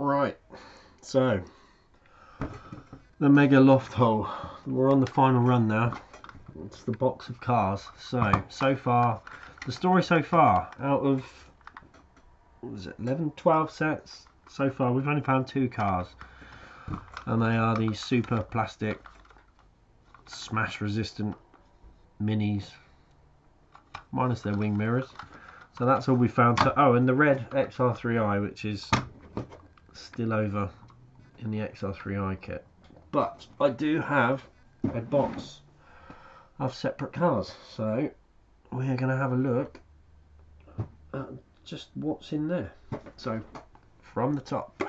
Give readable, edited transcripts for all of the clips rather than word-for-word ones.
Right, so the mega loft hole. We're on the final run now. It's the box of cars. So far, the story so far, out of, what was it, 11, 12 sets? So far, we've only found 2 cars. And they are these super plastic, smash resistant minis, minus their wing mirrors. So that's all we found. So, oh, and the red XR3i, which is still over in the XR3i kit. But I do have a box of separate cars, so we're going to have a look at just what's in there. So from the top,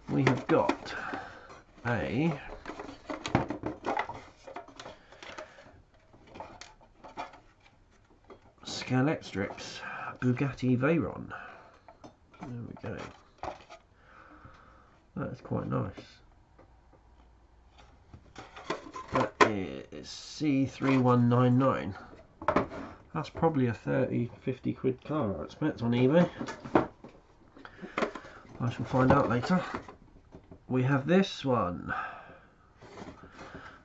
we have got a Scalextric Bugatti Veyron. There we go. That is quite nice. That is C3199. That's probably a 30-50 quid car, I expect, on eBay. I shall find out later. We have this one,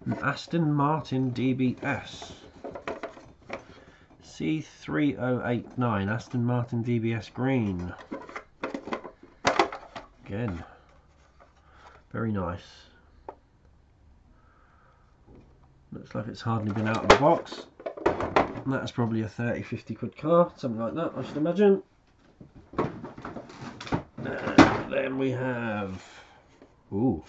an Aston Martin DBS. C3089, Aston Martin DBS green. Again, very nice. Looks like it's hardly been out of the box. And that's probably a 30-50 quid car, something like that, I should imagine. And then we have, ooh,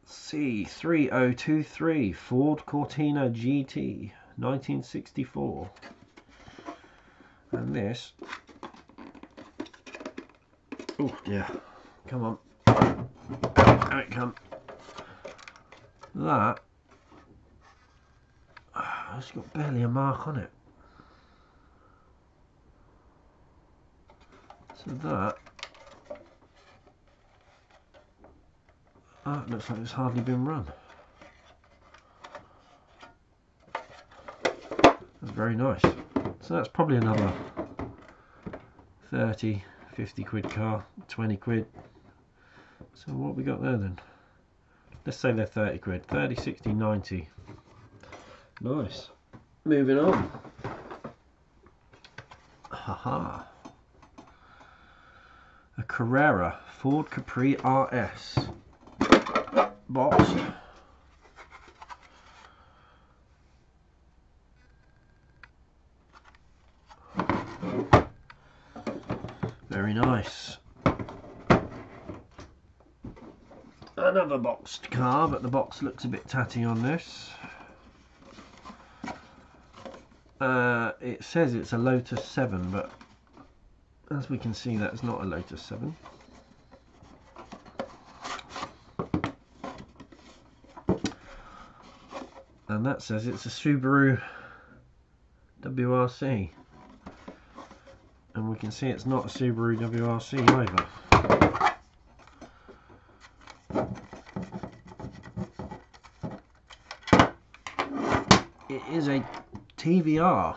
C3023 Ford Cortina GT 1964. And this, oh dear, come on, there it comes. That, it's got barely a mark on it. So that looks like it's hardly been run. That's very nice. So that's probably another 30, 50 quid car, 20 quid. So what we got there then? Let's say they're 30 quid, 30, 60, 90. Nice. Moving on. Haha. A Carrera Ford Capri RS. Boxed. Very nice. Another boxed car, but the box looks a bit tatty on this. It says it's a Lotus 7, but as we can see, that's not a Lotus 7. And that says it's a Subaru WRC. And we can see it's not a Subaru WRC either. It is a TVR.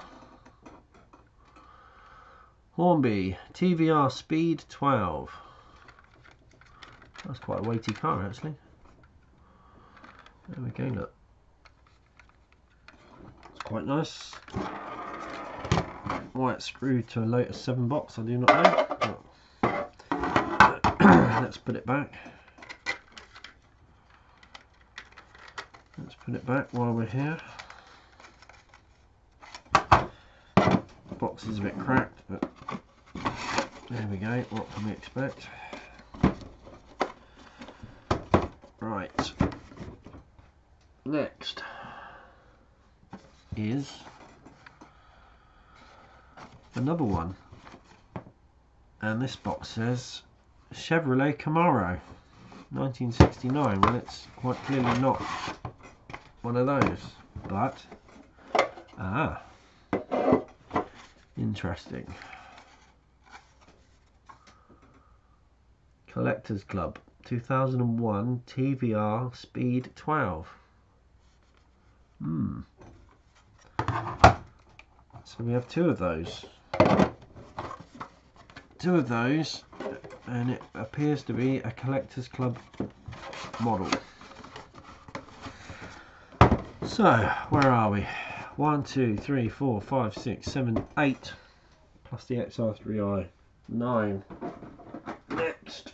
Hornby TVR Speed 12. That's quite a weighty car actually. There we go, look. It's quite nice. Why it's screwed to a Lotus 7 box, I do not know. Let's put it back. Let's put it back while we're here. The box is a bit cracked, but there we go. What can we expect? Right. Next is another one, and this box says Chevrolet Camaro 1969. Well, it's quite clearly not one of those, but interesting. Collectors Club 2001 TVR Speed 12. So we have 2 of those. two of those, and it appears to be a collector's club model. So where are we? 1, 2, 3, 4, 5, 6, 7, 8 plus the XR3i, 9. Next,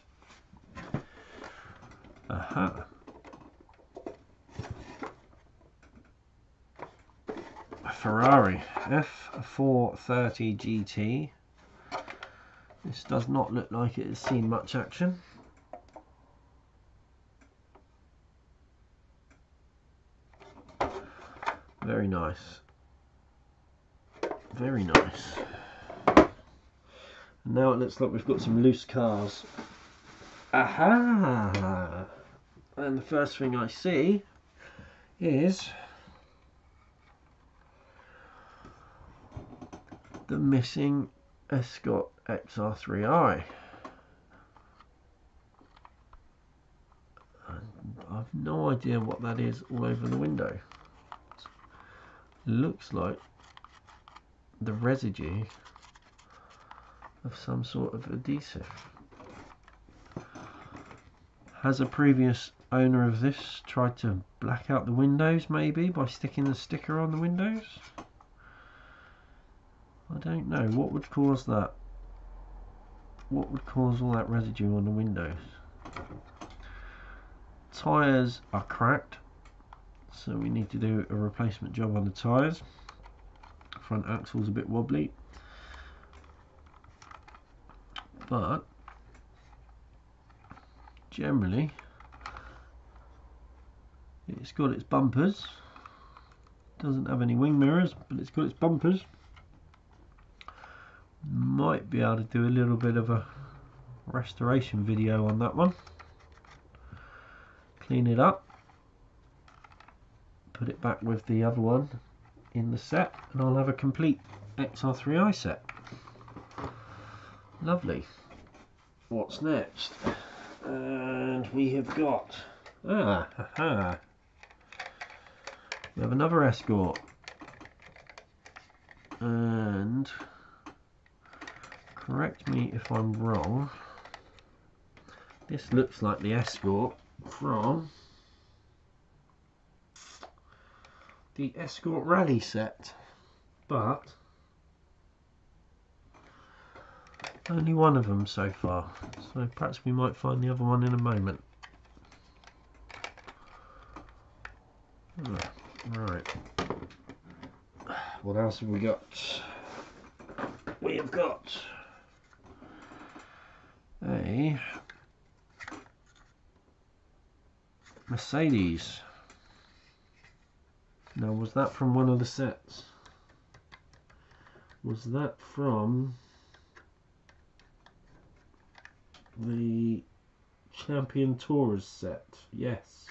aha, a Ferrari F430 Gt. This does not look like it has seen much action. Very nice. Very nice. And now it looks like we've got some loose cars. Aha! And the first thing I see is the missing Escort XR3i. I've no idea what that is all over the window. It looks like the residue of some sort of adhesive. Has a previous owner of this tried to black out the windows, maybe by sticking the sticker on the windows? I don't know. What would cause that? What would cause all that residue on the windows? Tyres are cracked, so we need to do a replacement job on the tyres. Front axle's a bit wobbly, but generally it's got its bumpers. Doesn't have any wing mirrors, but it's got its bumpers. Might be able to do a little bit of a restoration video on that one. Clean it up, put it back with the other one in the set, and I'll have a complete XR3i set. Lovely. What's next? And we have got we have another Escort, and correct me if I'm wrong, this looks like the Escort from the Escort Rally set, but only one of them so far, so perhaps we might find the other one in a moment. Right, what else have we got? We have got a Mercedes. Now, was that from one of the sets? Was that from the Champion Taurus set? Yes.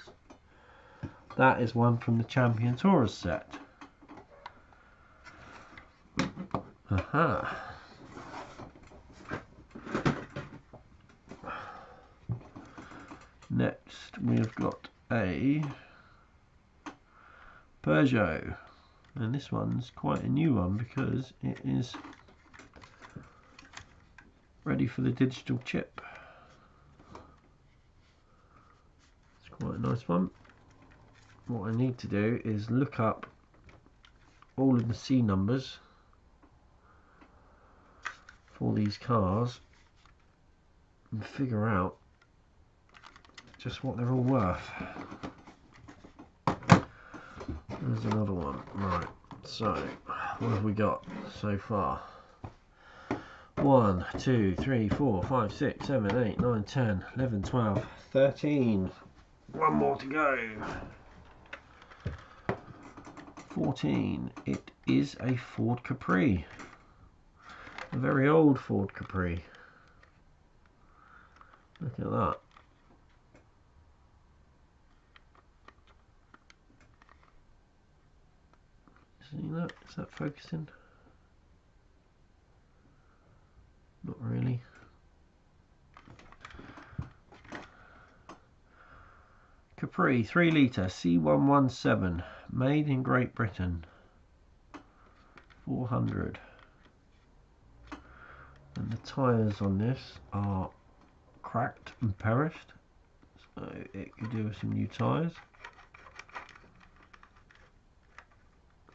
That is one from the Champion Taurus set. Aha. Next we have got a Peugeot, and this one's quite a new one because it is ready for the digital chip. It's quite a nice one. What I need to do is look up all of the C numbers for these cars and figure out just what they're all worth. There's another one. Right, so what have we got so far? 1, 2, 3, 4, 5, 6, 7, 8, 9, 10, 11, 12, 13. One more to go. 14. It is a Ford Capri. A very old Ford Capri. Look at that. See that? Is that focusing? Not really. Capri 3 litre C117, made in Great Britain. 400. And And the tyres on this are cracked and perished, so it could do with some new tyres.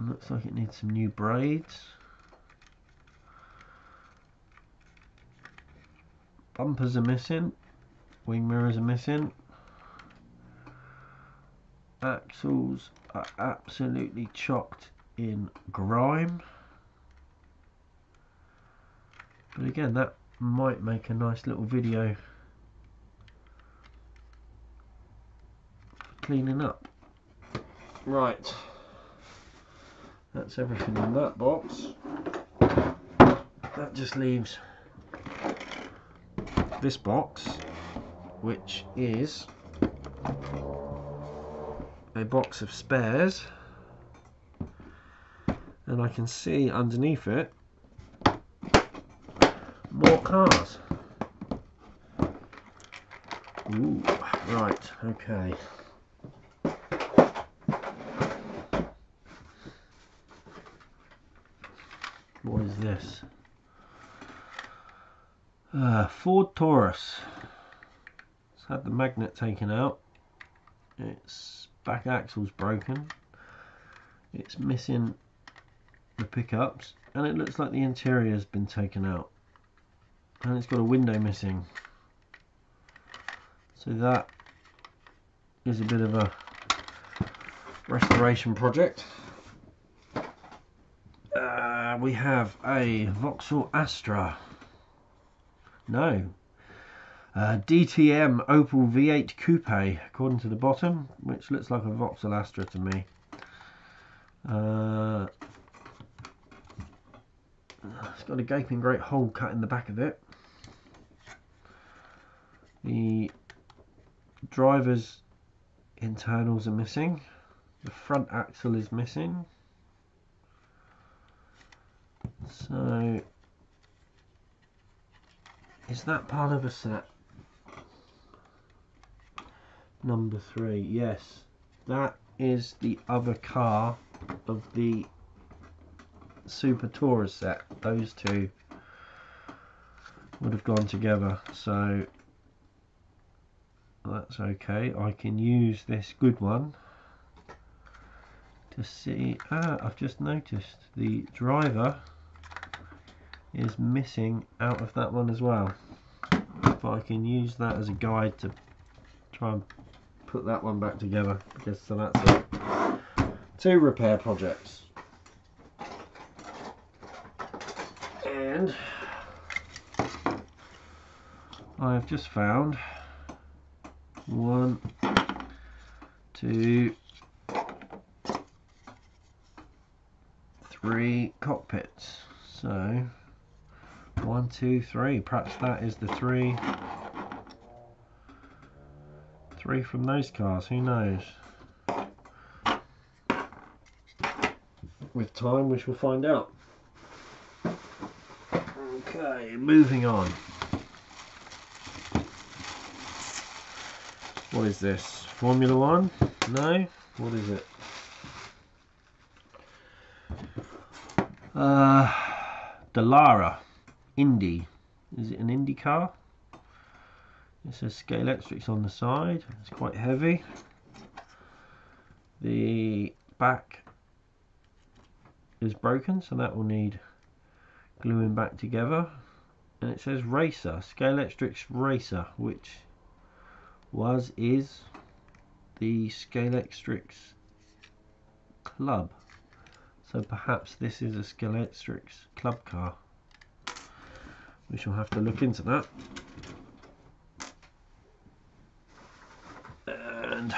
It looks like it needs some new braids. Bumpers are missing, wing mirrors are missing, axles are absolutely chocked in grime. But again, that might make a nice little video for cleaning up. Right, that's everything in that box. That just leaves this box, which is a box of spares, and I can see underneath it more cars. Ooh, right, okay. What is this? Ford Taurus. It's had the magnet taken out. Its back axle's broken. It's missing the pickups, and it looks like the interior's been taken out. And it's got a window missing. So that is a bit of a restoration project. We have a Voxel Astra. No. DTM Opel V8 Coupe, according to the bottom, which looks like a Voxel Astra to me. It's got a gaping great hole cut in the back of it. The driver's internals are missing. The front axle is missing. So, is that part of a set? Number 3, yes. That is the other car of the Super Taurus set. Those two would have gone together, so that's okay. I can use this good one to see. I've just noticed the driver is missing out of that one as well, but I can use that as a guide to try and put that one back together, because so that's it. 2 repair projects. And I have just found 1, 2, 3 cockpits. So 1, 2, 3. Perhaps that is the 3 from those cars. Who knows? With time, we shall find out. Okay, moving on. What is this? Formula One? No? What is it? Dallara Indy. Is it an Indy car? It says Scalextric on the side. It's quite heavy. The back is broken, so that will need gluing back together. And it says Racer, Scalextric's Racer, which is the Scalextric's club. So perhaps this is a Scalextric's club car. We shall have to look into that. And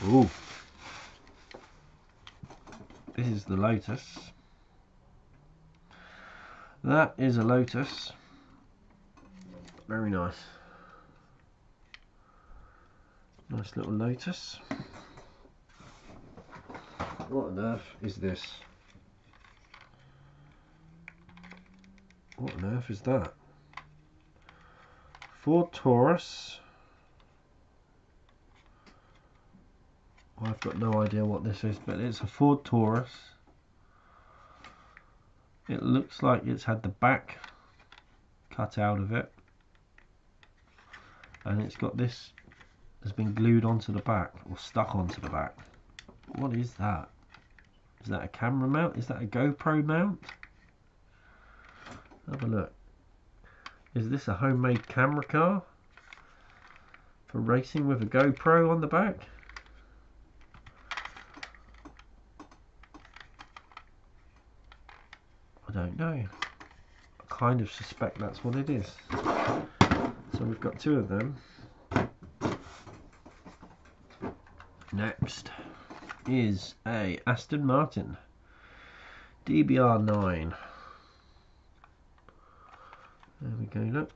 ooh, this is the Lotus. That is a Lotus. Very nice. Nice little Lotus. What on earth is this? What on earth is that? Ford Taurus. I've got no idea what this is, but it's a Ford Taurus. It looks like it's had the back cut out of it, and it's got this has been glued onto the back or stuck onto the back. What is that? Is that a camera mount? Is that a GoPro mount? Have a look. Is this a homemade camera car for racing with a GoPro on the back? I don't know. I kind of suspect that's what it is. So we've got two of them. Next is a Aston Martin DBR9. There we go, look.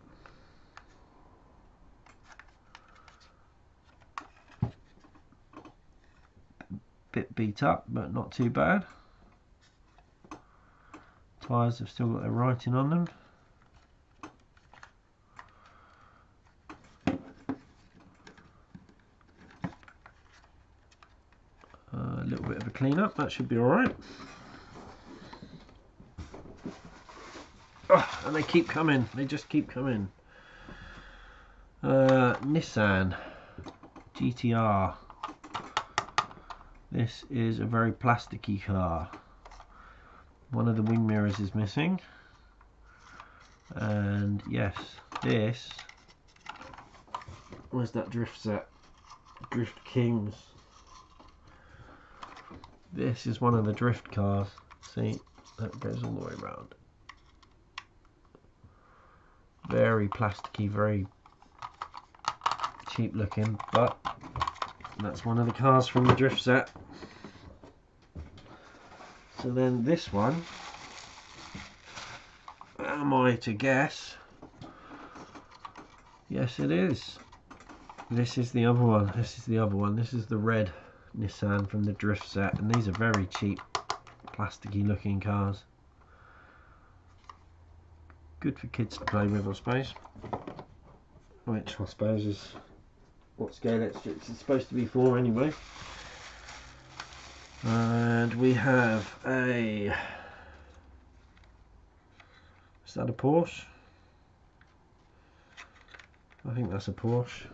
Bit beat up, but not too bad. Tyres have still got their writing on them. A little bit of a clean up, that should be alright. Oh, and they keep coming, they just keep coming. Nissan Gtr. This is a very plasticky car. One of the wing mirrors is missing. And yes, this... Where's that drift set? Drift Kings. This is one of the drift cars. See, that goes all the way around. Very plasticky, very cheap looking, but that's one of the cars from the drift set. So then this one, am I to guess? Yes, it is. This is the other one. This is the other one. This is the red Nissan from the drift set, and these are very cheap, plasticky looking cars. Good for kids to play with, I suppose. Which I suppose is what Scalextric is supposed to be for anyway. And we have a... Is that a Porsche? I think that's a Porsche.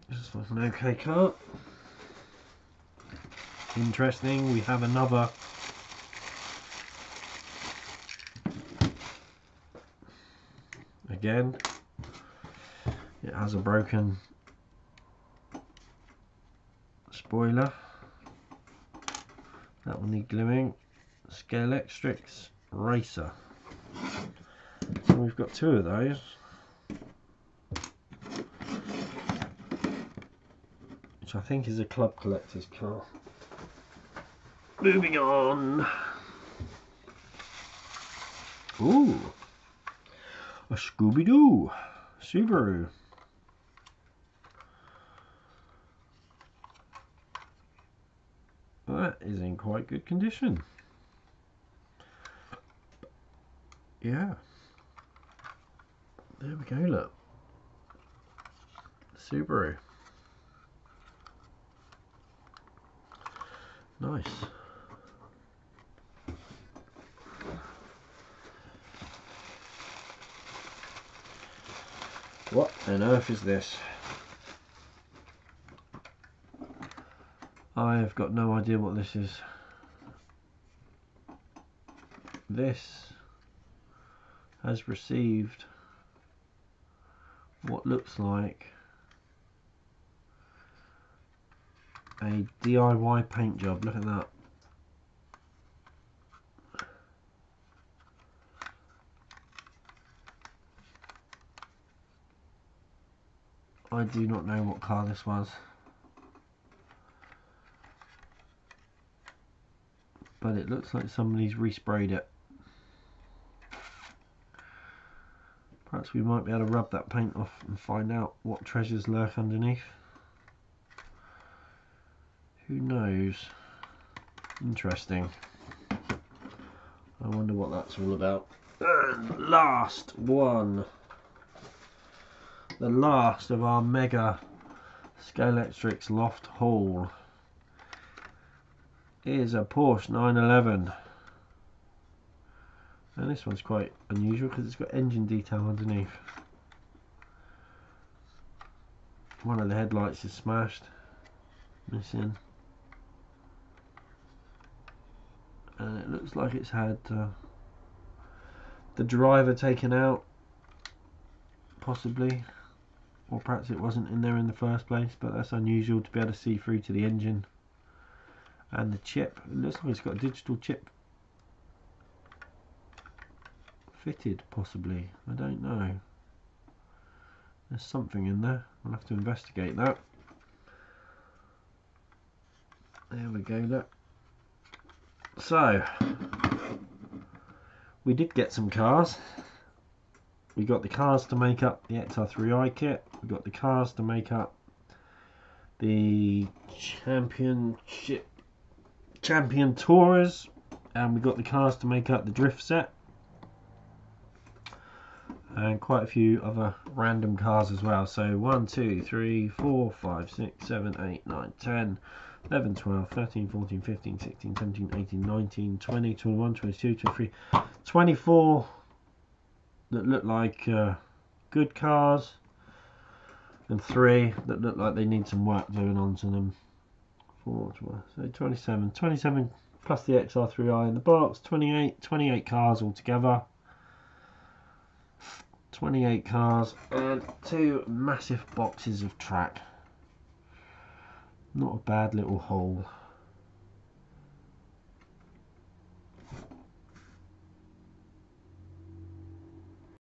This was an okay car. Interesting, we have another again. It has a broken spoiler. That will need gluing. Scalextric's Racer. So we've got two of those. Which I think is a club collector's car. Moving on. Ooh. A Scooby-Doo Subaru. That is in quite good condition. Yeah. There we go, look. Subaru. Nice. What on earth is this? I have got no idea what this is. This has received what looks like a DIY paint job. Look at that. I do not know what car this was, but it looks like somebody's resprayed it. Perhaps we might be able to rub that paint off and find out what treasures lurk underneath. Who knows? Interesting. I wonder what that's all about. And last one. The last of our mega Scalextric's Loft haul is a Porsche 911, and this one's quite unusual because it's got engine detail underneath. One of the headlights is smashed, missing, and it looks like it's had the driver taken out, possibly, or perhaps it wasn't in there in the first place, but that's unusual to be able to see through to the engine. And the chip, it looks like it's got a digital chip fitted, possibly, I don't know. There's something in there, I'll have to investigate that. There we go, look. So, we did get some cars. We got the cars to make up the XR3i kit. We got the cars to make up the Champion Taurus, and we got the cars to make up the drift set, and quite a few other random cars as well. So 1, 2, 3, 4, 5, 6, 7, 8, 9, 10, 11, 12, 13, 14, 15, 16, 17, 18, 19, 20, 21, 22, 23, 24 that look like good cars, and 3 that look like they need some work doing onto them. 4, 12, so 27 plus the XR3i in the box, 28 cars altogether. 28 cars and 2 massive boxes of track. Not a bad little haul.